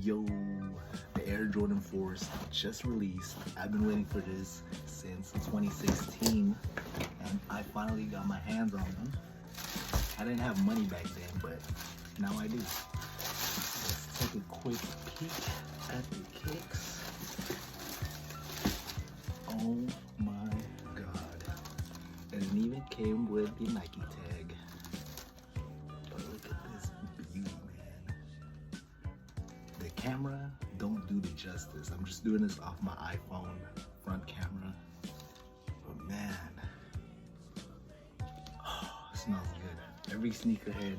Yo, the Air Jordan 4s just released. I've been waiting for this since 2016, and I finally got my hands on them. I didn't have money back then, but now I do. Let's take a quick peek at the kicks. Oh my god. And it even came with the Nike tag. But look at this beauty, man. The camera don't do the justice. I'm just doing this off my iPhone front camera. But man, oh, it smells good. Every sneakerhead